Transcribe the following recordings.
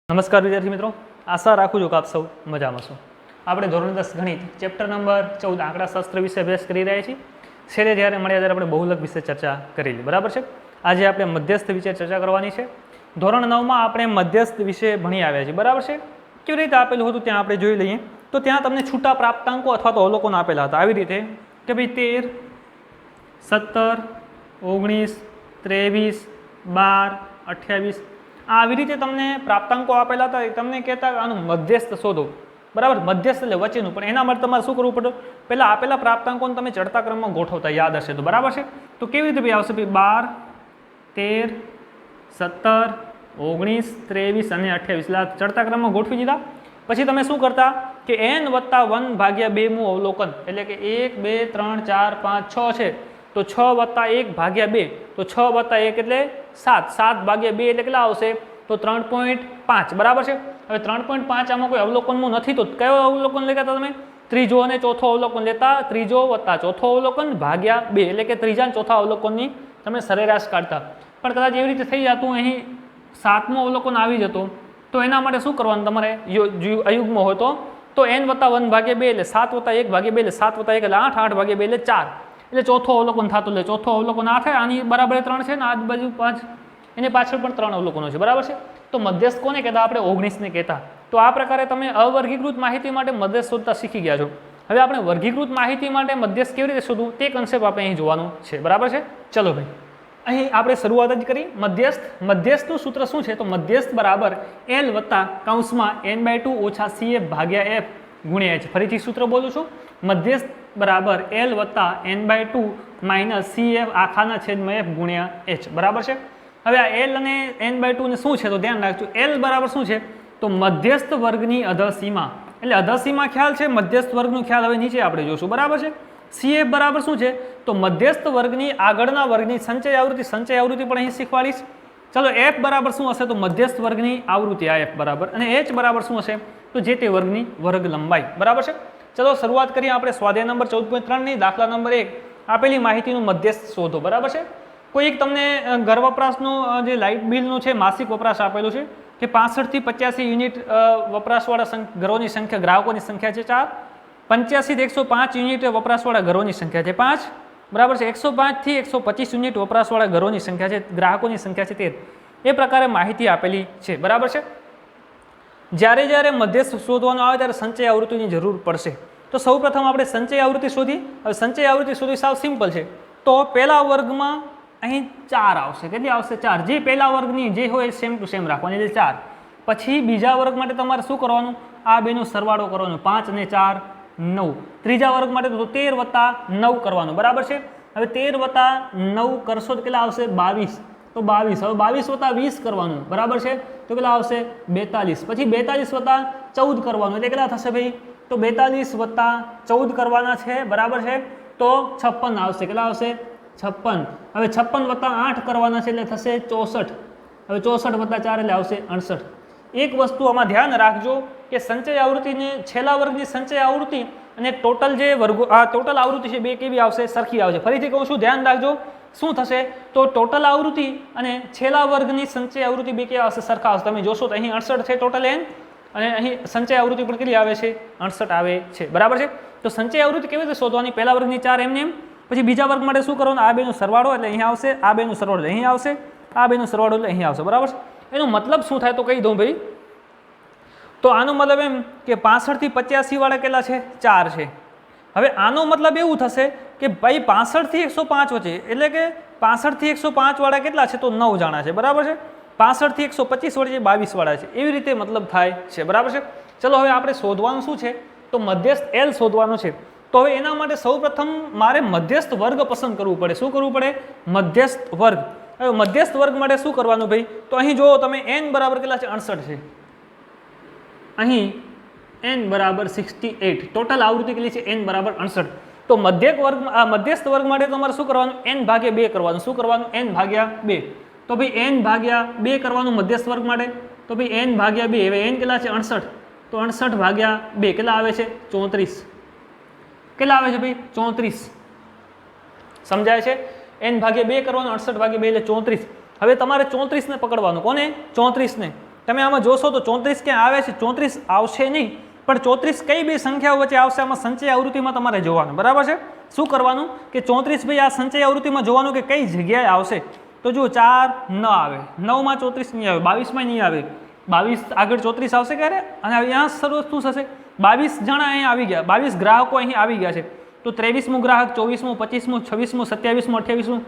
નમસ્કાર વિદ્યાર્થી મિત્રો, આશા રાખું છું કે આપ સૌ મજામાં છો। આપણે ધોરણ 10 ગણિત ચેપ્ટર નંબર 14 આંકડાશાસ્ત્ર વિશે અભ્યાસ કરી રહ્યા છીએ। છેલ્લે જ્યારે મળ્યા ત્યારે આપણે બહુલક વિશે ચર્ચા કરેલી, બરાબર છે। આજે આપણે મધ્યસ્થ વિશે ચર્ચા કરવાની છે। ધોરણ 9માં આપણે મધ્યસ્થ વિશે ભણી આવ્યા છીએ, બરાબર છે। કેવી રીતે આપેલું હતું ત્યાં આપણે જોઈ લઈએ તો ત્યાં તમને છૂટા પ્રાપ્તાંકો અથવા તો અવલોકનો આપેલા હતા આવી રીતે કે ભાઈ 13, 17, 19, 23, 12, 28 આવી રીતે તમને પ્રાપ્તાંકો આપેલા હતા। તમને કહેતા આનું મધ્યસ્થ શોધો, બરાબર। મધ્યસ્થ એટલે વચ્ચેનું, પણ એના માટે તમારે શું કરવું પડે? પહેલા આપેલા પ્રાપ્તાંકોને તમે ચડતા ક્રમમાં ગોઠવતા યાદ હશે તો, બરાબર છે। તો કેવી રીતે ભાઈ આવશે? ભાઈ 12, 13, 17, 19, 23 અને 28 ચડતા ક્રમમાં ગોઠવી દીધા। પછી તમે શું કરતા કે n + 1/2 મું અવલોકન, એટલે કે 1, 2, 3, 4, 5, 6 છે તો 6 + 1/2, તો 6 + 1 એટલે 7, 7/2 એટલે કેટલા આવશે? તો 3.5, બરાબર છે। હવે 3.5 આમાં કોઈ અવલોકનનું નથી તો કયો અવલોકન લેતા તમે? ત્રીજો અને ચોથો અવલોકન લેતા। ત્રીજો વત્તા ચોથો અવલોકન ભાગ્યા 2 એટલે કે ત્રીજા અને ચોથા અવલોકનની તમે સરેરાશ કાઢતા। પણ કદાચ એવી રીતે થઈ જતું અહીં 7મું અવલોકન આવી જતો તો એના માટે શું કરવાનું તમારે? અયુગ્મ હોય તો n + 1/2 એટલે 7 + 1/2 એટલે 7 + 1 એટલે 8, 8/2 એટલે 4 એટલે ચોથો અવલોકન થતું, એટલે ચોથો અવલોકન 8 થાય, આની બરાબર 3 છે ને આ બાજુ 5, એની પાછળ પણ 3 અવલોકનો છે, બરાબર છે। તો મધ્યસ્થ કોને કહેતા? આપણે 19 ને કહેતા। તો આ પ્રકારે તમે અવર્ગીકૃત માહિતી માટે મધ્યસ્થ શોધતા શીખી ગયા છો। હવે આપણે વર્ગીકૃત માહિતી માટે મધ્યસ્થ કેવી રીતે શોધવું તે કન્સેપ્ટ આપણે અહીં જોવાનું છે, બરાબર છે। ચલો ભાઈ, અહીં આપણે શરૂઆત જ કરી મધ્યસ્થ। મધ્યસ્થનું સૂત્ર શું છે? તો મધ્યસ્થ બરાબર L વત્તા કૌંસમાં n/2 ઓછા CF ભાગ્યા F ગુણ્યા h। ફરીથી સૂત્ર બોલું છું, મધ્યસ્થ બરાબર L વત્તા n/2 માઇનસ CF આખાના છેદમાં F ગુણ્યા h, બરાબર છે। હવે આ L અને n/2 ને શું છે તો ધ્યાન રાખજો। L બરાબર શું છે? તો મધ્યસ્થ વર્ગની અધસીમા, એટલે અધસીમા ખ્યાલ છે, મધ્યસ્થ વર્ગનું ખ્યાલ હવે નીચે આપણે જોશું, બરાબર છે। CF બરાબર શું છે? તો મધ્યસ્થ વર્ગની આગળના વર્ગની સંચય આવૃત્તિ, સંચય આવૃત્તિ પણ અહીં શીખવાડીશ। ચલો F બરાબર શું હશે? તો મધ્યસ્થ વર્ગની આવૃત્તિ, આ F બરાબર, અને h બરાબર શું હશે? તો જે તે વર્ગની વર્ગ લંબાઈ, બરાબર છે। ચલો શરૂઆત કરીએ આપણે સ્વાધ્યાય નંબર 14.3 ની। દાખલા નંબર 1, આપેલી માહિતીનું મધ્યસ્થ શોધો, બરાબર છે। કોઈ એક તમને ઘર વપરાશનું જે લાઇટ બિલનું છે માસિક વપરાશ આપેલું છે કે 65 થી 85 યુનિટ વપરાશવાળા ઘરોની સંખ્યા, ગ્રાહકોની સંખ્યા છે 4, 85 થી 105 યુનિટ વપરાશવાળા ઘરોની સંખ્યા છે 5, બરાબર છે। 105 થી 125 યુનિટ વપરાશવાળા ઘરોની સંખ્યા છે, ગ્રાહકોની સંખ્યા છે 13। એ પ્રકારે માહિતી આપેલી છે, બરાબર છે। જ્યારે જ્યારે મધ્યસ્થ શોધવાનો આવે ત્યારે સંચય આવૃત્તિની જરૂર પડશે। તો સૌપ્રથમ આપણે સંચય આવૃત્તિ શોધી। હવે સંચય આવૃત્તિ શોધવી સાવ સિમ્પલ છે। તો પહેલા વર્ગમાં અહીં 4 આવશે, કેટલી આવશે? 4। જે પહેલા વર્ગની જે હોય સેમ ટુ સેમ રાખવાની, એટલે 4। પછી બીજા વર્ગ માટે તમારે શું કરવાનું? આ બેનો સરવાળો કરવાનો, 5 અને 4 9। ત્રીજા વર્ગ માટે તો 13 વત્તા 9 કરવાનું, બરાબર છે। હવે 13 વત્તા 9 કરશો તો કેટલા આવશે? 22। તો 22, હવે 22 વત્તા 20 કરવાનું, બરાબર છે, તો કેટલા આવશે? 42। પછી 42 વત્તા 14 કરવાનું, એટલે કેટલા થશે ભાઈ? તો 42 વત્તા 14 કરવાના છે, બરાબર છે, તો 56 આવશે। કેટલા આવશે? 56। હવે 56 વત્તા 8 કરવાના છે એટલે થશે 64। હવે 64 વત્તા 4 એટલે આવશે 68। એક વસ્તુ આમાં ધ્યાન રાખજો કે સંચય આવૃત્તિને છેલ્લા વર્ગની સંચય આવૃત્તિ અને ટોટલ જે વર્ગો, આ ટોટલ આવૃત્તિ છે બે કેવી આવશે? સરખી આવશે। ફરીથી કહું છું, ધ્યાન રાખજો। શું થશે? તો ટોટલ આવૃત્તિ અને છેલ્લા વર્ગની સંચય આવૃત્તિ બે કેવા આવશે? સરખા આવશે। તમે જોશો તો અહીં 68 છે ટોટલ n, અને અહીં સંચય આવૃત્તિ પણ કેટલી આવે છે? 68 આવે છે, બરાબર છે। તો સંચય આવૃત્તિ કેવી રીતે શોધવાની? પહેલા વર્ગની 4 એમને એમ, પછી બીજા વર્ગ માટે શું કરવાનું? આ બેનો સરવાળો એટલે અહીં આવશે, આ બેનો સરવાળો એટલે અહીં આવશે, આ બેનો સરવાળો એટલે અહીં આવશે, બરાબર છે। એનો મતલબ શું થાય તો કહી દઉં ભાઈ। તો આનો મતલબ એમ કે 65 થી 85 વાળા કેટલા છે? 4 છે। હવે આનો મતલબ એવું થશે કે ભાઈ 65 થી 105 વચ્ચે, એટલે કે 65 થી 105 વાળા કેટલા છે? તો 9 જણા છે, બરાબર છે। 65 થી 125 વચ્ચે 22 વાળા છે, એવી રીતે મતલબ થાય છે, બરાબર છે। ચલો હવે આપણે શોધવાનું શું છે? તો મધ્યસ્થ L શોધવાનો છે। તો હવે એના માટે સૌપ્રથમ મારે મધ્યસ્થ વર્ગ પસંદ કરવું પડે। શું કરવું પડે? મધ્યસ્થ વર્ગ। હવે મધ્યસ્થ વર્ગ માટે શું કરવાનું ભાઈ? તો અહીં જુઓ તમે, n બરાબર કેટલા છે? 68 છે, અહીં n બરાબર 68, ટોટલ આવૃત્તિ કેટલી છે? n બરાબર 68। તો મધ્યસ્થ વર્ગ માટે તમારે શું કરવાનું? n ભાગ્યા 2 કરવાનું। શું કરવાનું? n ભાગ્યા 2। તો ભાઈ n ભાગ્યા 2 કરવાનું મધ્યસ્થ વર્ગ માટે, તો ભાઈ n ભાગ્યા 2, હવે n કેટલા છે? 68, તો 68 ભાગ્યા 2 કેટલા આવે છે? 34। કેટલા આવે છે ભાઈ? 34। સમજાય છે? n ભાગ્યા 2 કરવાનું, 68 ભાગ્યા 2 એટલે 34। હવે તમારે 34 ને પકડવાનું, કોને? 34 ને। તમે આમાં જોશો તો 34 ક્યાં આવે છે? 34 આવશે નહીં, પણ 34 કઈ બે સંખ્યાઓ વચ્ચે આવશે આમાં સંચય આવૃત્તિમાં તમારે જોવાનું, બરાબર છે? શું કરવાનું કે 34 ભાઈ આ સંચય આવૃત્તિમાં જોવાનું કે કઈ જગ્યાએ આવશે. તો જુઓ 4 ન આવે, 9માં 34 નહીં આવે, 22માં નહીં આવે, 22 આગળ 34 આવશે ક્યારે? અને અહીંયા શરૂ શું થશે? 22 જણા અહીં આવી ગયા, 22 ગ્રાહકો અહીં આવી ગયા છે. તો 23મું ગ્રાહક, 24મું, 25મું, 26મું, 27મું, 28મું,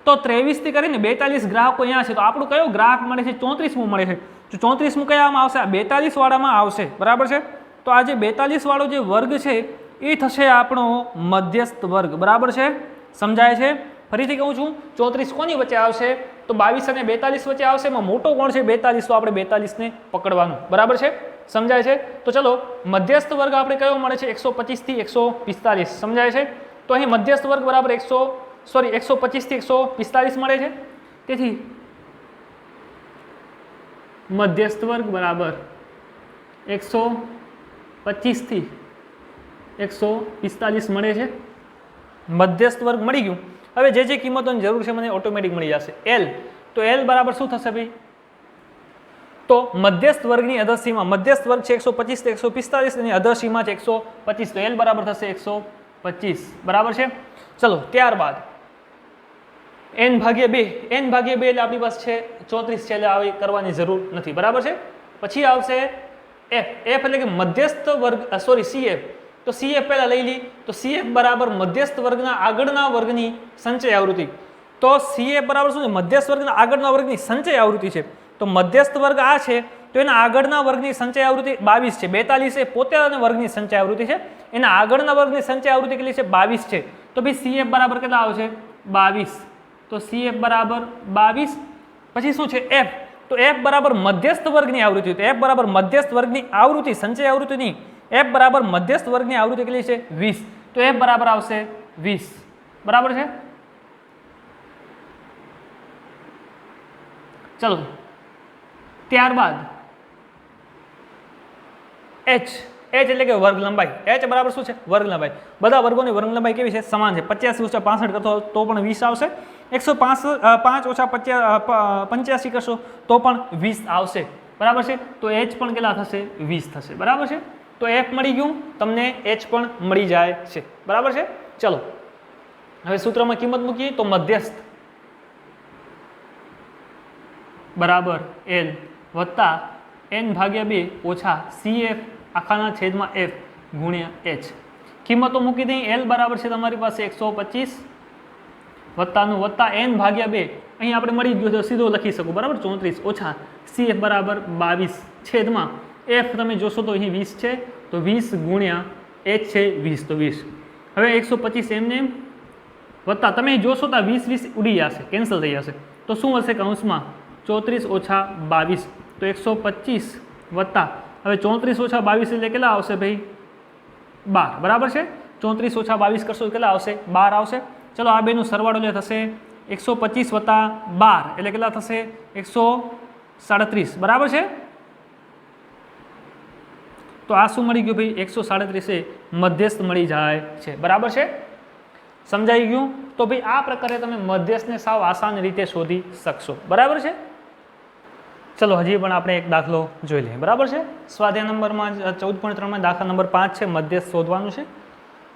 તો 23 થી કરીને 42 ગ્રાહકો અહીંયા છે. તો આપણું કયો ગ્રાહક મળે છે? 34મું મળે છે. તો 34મું કયામાં આવશે? આ 42 વાળામાં આવશે, બરાબર છે? તો આ જે 42 વાળો જે વર્ગ છે એ થશે આપણો મધ્યસ્થ વર્ગ, બરાબર છે? સમજાય છે? ફરીથી કહું છું, 34 કોની વચ્ચે આવશે? તો 22 અને 42 વચ્ચે આવશે. એમાં મોટો કોણ છે? 42. તો આપણે 42 ને પકડવાનું, બરાબર છે? સમજાય છે? તો ચલો મધ્યસ્થ વર્ગ આપણે કયો મળે છે? 125 થી 145. સમજાય છે? તો અહીં મધ્યસ્થ વર્ગ બરાબર 125 થી 145 મળે છે. તેથી મધ્યસ્થ વર્ગ બરાબર 125 થી 145 મળે છે. મધ્યસ્થ વર્ગ મળી ગયું. હવે જે કિંમતોની જરૂર છે મને ઓટોમેટિક મળી જશે. L, તો L બરાબર શું થશે ભાઈ? તો મધ્યસ્થ વર્ગની અધરસીમા, મધ્યસ્થ વર્ગ છે 125 થી 145 અને અધરસીમા છે 125. તો L બરાબર થશે 125, બરાબર છે? ચલો ત્યારબાદ n ભાગ્યા 2, n ભાગ્યા 2 એટલે આપણી પાસે છે 34 છે, એટલે આવી કરવાની જરૂર નથી, બરાબર છે? પછી આવશે f, f એટલે કે મધ્યસ્થ વર્ગ, CF. તો CF પહેલા લઈ લી. તો CF બરાબર મધ્યસ્થ વર્ગના આગળના વર્ગની સંચય આવૃત્તિ. તો CF બરાબર શું છે? મધ્યસ્થ વર્ગના આગળના વર્ગની સંચય આવૃત્તિ છે. તો મધ્યસ્થ વર્ગ આ છે, તો એના આગળના વર્ગની સંચય આવૃત્તિ 22 છે. 42 એ પોતે વર્ગની સંચય આવૃત્તિ છે, એના આગળના વર્ગની સંચય આવૃત્તિ કેટલી છે? 22 છે. તો ભાઈ CF બરાબર કેટલા આવશે? 22. તો CF બરાબર 22. પછી શું છે? F. તો F બરાબર મધ્યસ્થ વર્ગની આવૃત્તિ. તો F બરાબર મધ્યસ્થ વર્ગની આવૃત્તિ, સંચય આવૃત્તિ નહીં. F બરાબર મધ્યસ્થ વર્ગની આવૃત્તિ કેટલી છે? 20. તો F બરાબર આવશે 20, બરાબર છે? ચલો ત્યારબાદ H, H એટલે કે વર્ગ લંબાઈ. H બરાબર શું છે? વર્ગ લંબાઈ. બધા વર્ગોની વર્ગ લંબાઈ કેવી છે? સમાન છે. 85 ઓછા 65 કરશો તો પણ 20 આવશે. 105 ઓછા 85 કરશો તો પણ 20 આવશે, બરાબર છે? તો H પણ કેટલા થશે? 20 થશે, બરાબર છે? તો F મળી ગયું, તમને H પણ મળી જાય છે, બરાબર છે? ચલો હવે સૂત્રમાં કિંમત મૂકીએ તો મધ્યસ્થ બરાબર L વત્તા n ભાગ્યા 2 ઓછા CF આખાના છેદમાં F ગુણ્યા H. કિંમતો મૂકી દઈએ. L બરાબર છે તમારી પાસે 125 વત્તાનું વત્તા n ભાગ્યા 2, અહીં આપણે મળી ગયું તો સીધો લખી શકો, બરાબર? 34 ઓછા CF બરાબર 22 છેદમાં F તમે જોશો તો અહીં 20 છે, તો 20 ગુણ્યા H છે 20, તો 20. હવે 125 એમને વત્તા તમે જોશો તો 20 ઉડી જશે, કેન્સલ થઈ જશે. તો શું હશે કૌંસમાં? 34 ઓછા 22. તો 125 વત્તા હવે 34 ઓછા 22 એટલે કેટલા આવશે ભાઈ? 12, બરાબર છે? 34 ઓછા 22 કરશો તો કેટલા આવશે? 12 આવશે. ચલો આ બેનું સરવાળો એટલે થશે 125 વત્તા 12 એટલે કેટલા થશે? 137, બરાબર છે? તો આ શું મળી ગયું ભાઈ? 137 એ મધ્યસ્થ મળી જાય છે, બરાબર છે? સમજાઈ ગયું? તો ભાઈ આ પ્રકારે તમે મધ્યસ્થને સાવ આસાન રીતે શોધી શકશો, બરાબર છે? ચલો હજી પણ આપણે એક દાખલો જોઈ લઈએ, બરાબર છે? સ્વાધ્યાય નંબરમાં 14.3માં દાખલા નંબર 5 છે, મધ્યસ્થ શોધવાનું છે.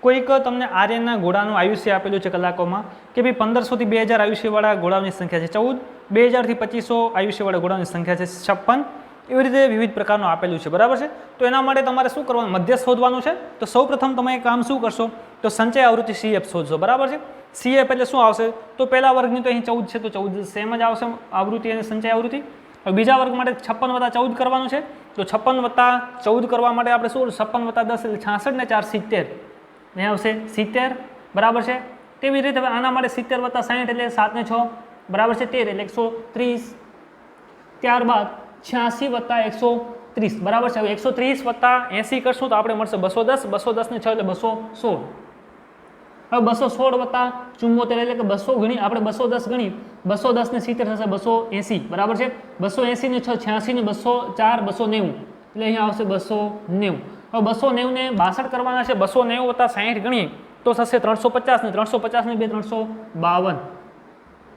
કોઈક તમને આર્યનના ઘોડાનું આયુષ્ય આપેલું છે કલાકોમાં કે ભાઈ 1500 થી 2000 આયુષ્યવાળા ઘોડાઓની સંખ્યા છે 14, 2000 થી 2500 આયુષ્યવાળા ઘોડાઓની સંખ્યા છે 56. એવી રીતે વિવિધ પ્રકારનું આપેલું છે, બરાબર છે? તો એના માટે તમારે શું કરવાનું? મધ્યસ્થ શોધવાનું છે. તો સૌપ્રથમ તમે કામ શું કરશો? તો સંચય આવૃત્તિ CF શોધશો, બરાબર છે? CF એટલે શું આવશે? તો પહેલા વર્ગની તો અહીં 14 છે, તો 14 સેમ જ આવશે આવૃત્તિ અને સંચય આવૃત્તિ. હવે બીજા વર્ગ માટે 56 વત્તા 14 કરવાનું છે. તો 56 વત્તા 14 કરવા માટે આપણે શું? 56 વત્તા 10 એટલે 66 ને 4 70, અહીં આવશે 70, બરાબર છે? તેવી રીતે હવે આના માટે 70 વત્તા 60 એટલે 7 ને 6, બરાબર છે? 13 એટલે 130. ત્યારબાદ 86 વત્તા 130, બરાબર છે? હવે 130 વત્તા 80 કરશું તો આપણે મળશે 210, 210 ને 6 એટલે 216. હવે 216 વત્તા 74 એટલે કે 200 ગણી આપણે 210 ગણી, 210 ને 70 થશે 280, બરાબર છે? 280 ને 6 86 ને 204 290 એટલે અહીંયા આવશે 290. હવે 290 ને 62 કરવાના છે. 290 વત્તા 60 ગણીએ તો થશે 350 ને 350 ને 2 352,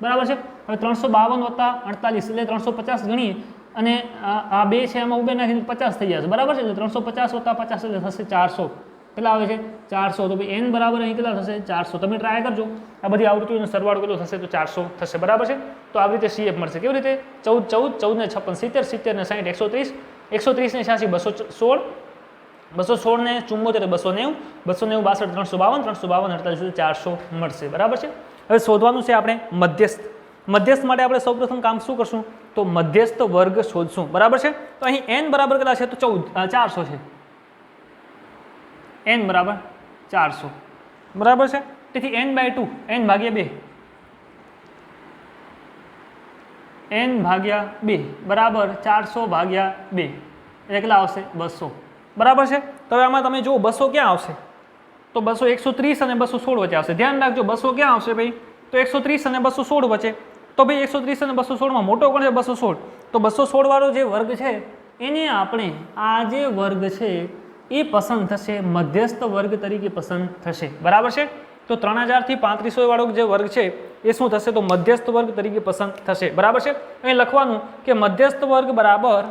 બરાબર છે? હવે 352 વત્તા 48 એટલે 350 ગણીએ અને આ બે છે એમાં ઉભે નાખીને 50 થઈ જશે બરાબર છે. એટલે 350 વત્તા 50 એટલે થશે 400. કેટલા આવે છે 400. તો ભાઈ n બરાબર અહીં કેટલા થશે 400. તમે ટ્રાય કરજો આ બધી આવૃત્તિઓનો સરવાળો કેટલો થશે તો 400 થશે બરાબર છે. તો આવી રીતે CF મળશે. કેવી રીતે 14 14 ને 56 70 70 ને 60 130 130 ને 86 216 216 ને 74 290 290 62 352 352 48 400 મળશે બરાબર છે. હવે શોધવાનું છે આપણે મધ્યસ્થ. મધ્યસ્થ માટે આપણે સૌપ્રથમ કામ શું કરશું તો મધ્યસ્થ વર્ગ શોધશું બરાબર છે. તો અહીં n બરાબર કેટલા છે તો 400 છે. n બરાબર 400 બરાબર છે. તેથી n/2 n ભાગ્યા 2 n ભાગ્યા 2 બરાબર 400 ભાગ્યા 2 એટલે કેટલા આવશે 200 બરાબર છે. તો હવે આમાં તમે જુઓ 200 ક્યાં આવશે તો 200 130 અને 216 વચ્ચે આવશે. ધ્યાન રાખજો 200 ક્યાં આવશે ભાઈ તો 130 અને 216 વચ્ચે. તો ભાઈ 130 અને 216 માં મોટો કોણ છે 216. તો 216 વાળો જે વર્ગ છે એને આપણે આ જે વર્ગ છે એ પસંદ થશે મધ્યસ્થ વર્ગ તરીકે પસંદ થશે બરાબર છે. તો 3000 થી 3500 વાળો જે વર્ગ છે એ શું થશે તો મધ્યસ્થ વર્ગ તરીકે પસંદ થશે બરાબર છે. અહીં લખવાનું કે મધ્યસ્થ વર્ગ બરાબર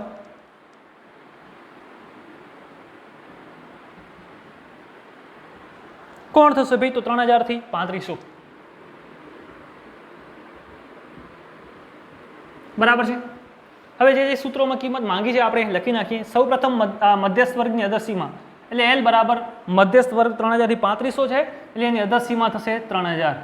કોણ થશે ભાઈ તો 3000 થી 3500 બરાબર છે. હવે જે સૂત્રોમાં કિંમત માંગી છે આપણે લખી નાખીએ. સૌપ્રથમ મધ્યસ્થ વર્ગની અદરસીમા એટલે L બરાબર મધ્યસ્થ વર્ગ 3000 થી 3500 છે એટલે એની અદરસીમા થશે 3000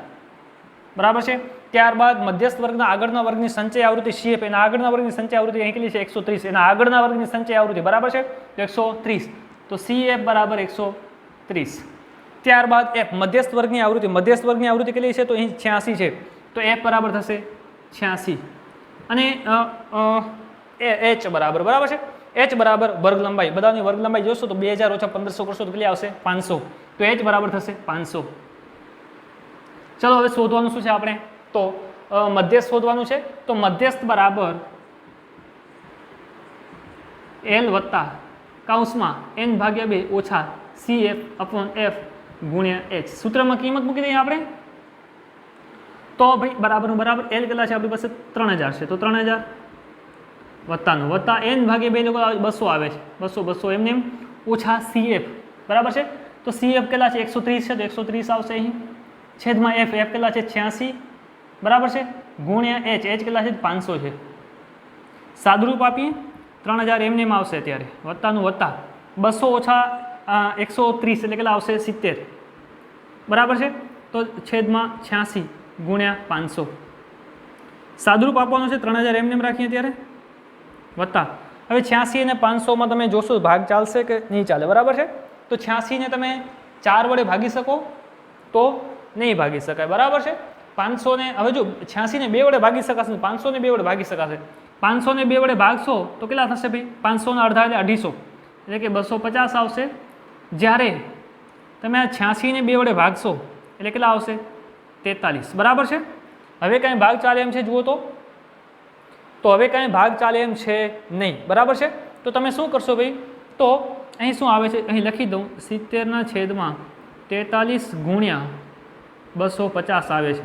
બરાબર છે. ત્યારબાદ મધ્યસ્થ વર્ગના આગળના વર્ગની સંચય આવૃત્તિ CF એના આગળના વર્ગની સંચય આવૃત્તિ અહીં કેટલી છે 130 એના આગળના વર્ગની સંચય આવૃત્તિ બરાબર છે તો 130 તો CF બરાબર 130. ત્યારબાદ F મધ્યસ્થ વર્ગની આવૃત્તિ કેટલી છે તો અહીં 86 છે તો F બરાબર થશે 86 અને H બરાબર છે H બરાબર વર્ગ લંબાઈ બધાની વર્ગ લંબાઈ જોશો તો 2000 ઓછા 1500 કરશો તો કેટલી આવશે 500 તો H બરાબર થશે 500. ચલો હવે શોધવાનું શું છે આપણે તો મધ્યસ્થ શોધવાનું છે. તો મધ્યસ્થ બરાબર L વત્તા કૌંસમાં n/2 ઓછા CF અપોન F ગુણ્યા H. સૂત્રમાં કિંમત મૂકી દઈએ આપણે તો ભાઈ બરાબરનું બરાબર L કેટલા છે આપણી પાસે 3000 છે તો 3000 વત્તાનું વત્તા n/2 લોકો 200 આવે છે 200 એમને એમ ઓછા CF બરાબર છે. તો CF કેટલા છે 130 છે તો 130 આવશે અહીં છેદમાં F કેટલા છે 86 બરાબર છે ગુણ્યા H કેટલા છે 500 છે. સાદુરૂપ આપીએ 3000 એમને એમ આવશે અત્યારે વત્તાનું વત્તા 200 ઓછા 130 એટલે કેટલા આવશે 70 બરાબર છે. તો છેદમાં 86 ગુણ્યા 500 સાદુરૂપ આપવાનું છે 3000 એમને એમ રાખીએ ત્યારે વત્તા હવે 86 અને 500 માં તમે જોશો ભાગ ચાલશે કે નહીં ચાલે બરાબર છે. તો 86 ને તમે 4 વડે ભાગી શકો તો નહીં ભાગી શકાય બરાબર છે. 500 ને હવે જો 86 ને 2 વડે ભાગી શકાશે 500 ને 2 વડે ભાગી શકાશે. 500 ને 2 વડે ભાગશો તો કેટલા થશે ભાઈ 500 ના અડધા એટલે 250 એટલે કે 250 આવશે. જ્યારે તમે આ 86 ને 2 વડે ભાગશો એટલે કેટલા આવશે 43 બરાબર છે. હવે કાંઈ ભાગ ચાલે એમ છે જુઓ તો હવે કાંઈ ભાગ ચાલે એમ છે નહીં બરાબર છે. તો તમે શું કરશો ભાઈ તો અહીં શું આવે છે અહીં લખી દઉં 70 ના છેદમાં 43 ગુણ્યા 250 આવે છે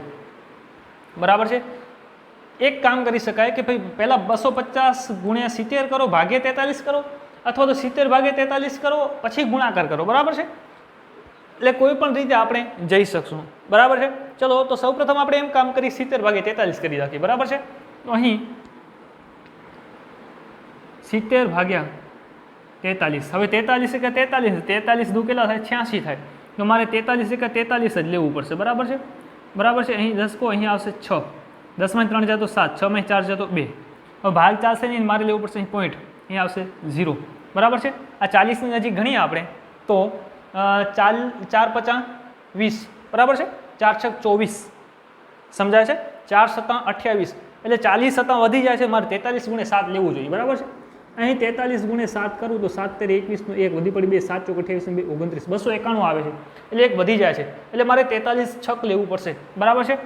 બરાબર છે. એક કામ કરી શકાય કે ભાઈ પહેલાં 250 ગુણ્યા 70 કરો ભાગ્યે 43 કરો અથવા તો 70 ભાગ્યે 43 કરો પછી ગુણાકાર કરો બરાબર છે. એટલે કોઈ પણ રીતે આપણે જઈ શકશું બરાબર છે. ચલો તો સૌપ્રથમ આપણે એમ કામ કરી 70 ભાગ્યે 43 કરી રાખીએ બરાબર છે. તો અહીં 70 ભાગ્યા 43 હવે 43 કે 43 દુ કેટલા થાય 86 થાય તો મારે 43 કે 43 જ લેવું પડશે બરાબર છે. બરાબર છે અહીં 10 કો અહીં આવશે 6 10 માં 3 જાય તો 7 6 માં 4 જાય તો 2 હવે ભાગ ચાલશે નહીં મારે લેવું પડશે અહીં પોઈન્ટ અહીં આવશે 0 બરાબર છે. આ 40 ની નજીક ગણીએ આપણે તો 4 5 20 બરાબર છે 4 6 24 સમજાય છે 4 7 28 એટલે 40 7 વધી જાય છે મારે 43 ગુણ્યા 7 લેવું જોઈએ બરાબર છે. અહીં 43 ગુણ્યા 7 કરું તો 7 તેર 21 નું 1 વધી પડી 2 7 ચોક 28 2 29 291 આવે છે એટલે એક વધી જાય છે એટલે મારે 43 છક લેવું પડશે બરાબર છે.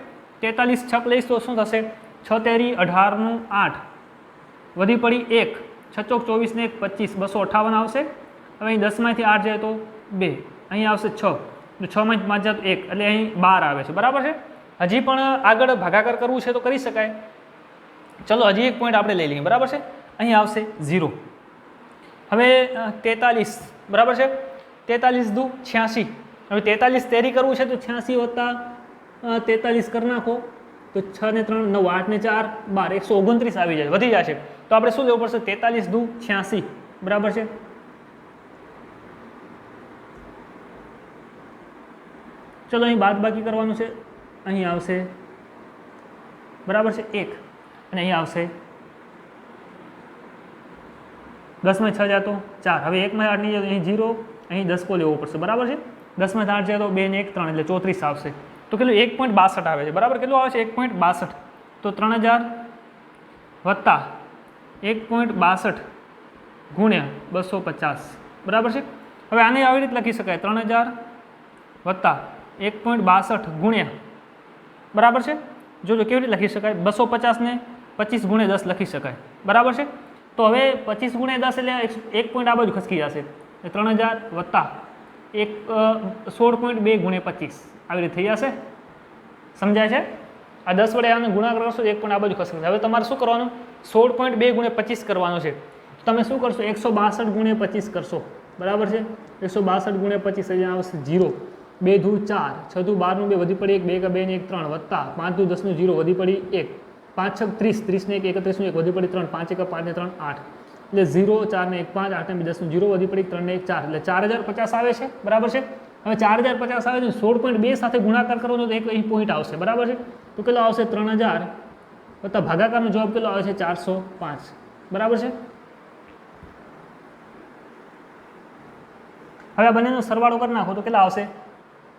43 છક લઈશ તો શું થશે 6 તેરી 18 નું 8 વધી પડી 1 6 ચોક 24 ને 1 25 258 આવશે. હવે અહીં 10 માંથી 8 જાય તો 2 અહીં આવશે 6 6 માંથી 5 જાય તો 1 એટલે અહીં 12 આવે છે બરાબર છે. હજી પણ આગળ ભાગાકાર કરવું છે તો કરી શકાય. ચલો હજી એક પોઈન્ટ આપણે લઈ લઈએ બરાબર છે. અહીં આવશે 0. હવે 43 બરાબર છે, 43 દુ 86. હવે 43 તેરી કરવું છે તો 86 વત્તા 43 કરી નાખો તો 6 ને 3 9 8 ને 4 12 129 આવી જાય, વધી જશે. તો આપણે શું લેવું પડશે? 43 દુ 86 બરાબર છે. ચલો અહીં બાદ બાકી કરવાનું છે, અહીં આવશે બરાબર છે 1 અને અહીં આવશે 10 માં 6 જાય તો 4. હવે 1 માં 8 નહીં જાય તો અહીં 0, અહીં 10 કો લેવો પડશે બરાબર છે. 10 માં 8 જાય તો 2 ને 1 3 એટલે 34 આવશે. તો કેટલું? 1.62 આવે છે બરાબર. કેટલું આવે છે? 1.62. તો 3000 વત્તા 1.62 ગુણ્યા 250 બરાબર છે. હવે આને આવી રીતે લખી શકાય 3000 વત્તા 1.62 ગુણ્યા બરાબર છે. જોજો કેવી રીતે લખી શકાય, 250 ને 25 ગુણ્યા 10 લખી શકાય બરાબર છે. તો હવે 25 ગુણ્યા 10 એટલે 1 પોઈન્ટ આ બાજુ ખસકી જશે, 3000 વત્તા 16.2 ગુણ્યા 25 આવી રીતે થઈ જશે. સમજાય છે? આ 10 વડે આને ગુણાકાર કરશો 1 પોઈન્ટ આ બાજુ ખસશે. હવે તમારે શું કરવાનું? 16.2 ગુણ્યા 25 કરવાનો છે. તમે શું કરશો? 162 ગુણ્યા 25 કરશો બરાબર છે. 162 ગુણ્યા 25 અહીંયા આવશે 0. 2 ધુ 4, 6 ધુ 12 નું 2 વધી પડી 1, 2 2 ને 1 3 વત્તા 5 ધુ 10 નું 0 વધી પડી 1, 5 6 30, 30 ને 1 31 નું 1 વધી પડી 3, 5 1 5 ને 3 8 એટલે 0, 4 ને 1 5, 8 ને 10 નું 0 વધી પડી 3 ને 1 4 એટલે 4050 આવે છે બરાબર છે. હવે 4050 આવે છે 16.2 સાથે ગુણાકાર કરવાનો તો એક અહીં પોઈન્ટ આવશે બરાબર છે. તો કેટલો આવશે? 3000 વત્તા ભાગાકારનો જવાબ કેટલો આવે છે? 405 બરાબર છે. હવે આ બંનેનો સરવાળો કરી નાખો તો કેટલા આવશે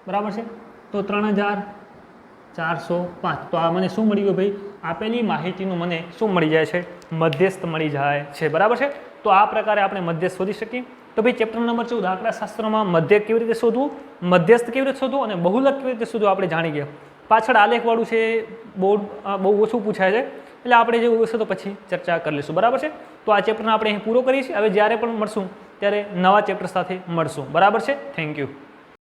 બરાબર છે. તો 3405. તો આ મને શું મળી ગયું ભાઈ? આપેલી માહિતીનું મને શું મળી જાય છે? મધ્યસ્થ મળી જાય છે બરાબર છે. તો આ પ્રકારે આપણે મધ્યસ્થ શોધી શકીએ. તો ભાઈ ચેપ્ટર નંબર 14 આંકડાશાસ્ત્રમાં મધ્યક કેવી રીતે શોધવું, મધ્યસ્થ કેવી રીતે શોધવું અને બહુલક કેવી રીતે શોધવું આપણે જાણી ગયા. પાછળ આલેખવાળું છે, બોર્ડ બહુ ઓછું પૂછાય છે એટલે આપણે જેવું હશે તો પછી ચર્ચા કરી લઈશું બરાબર છે. તો આ ચેપ્ટરને આપણે અહીં પૂરો કરીએ છીએ. હવે જ્યારે પણ મળશું ત્યારે નવા ચેપ્ટર સાથે મળશું બરાબર છે. Thank you.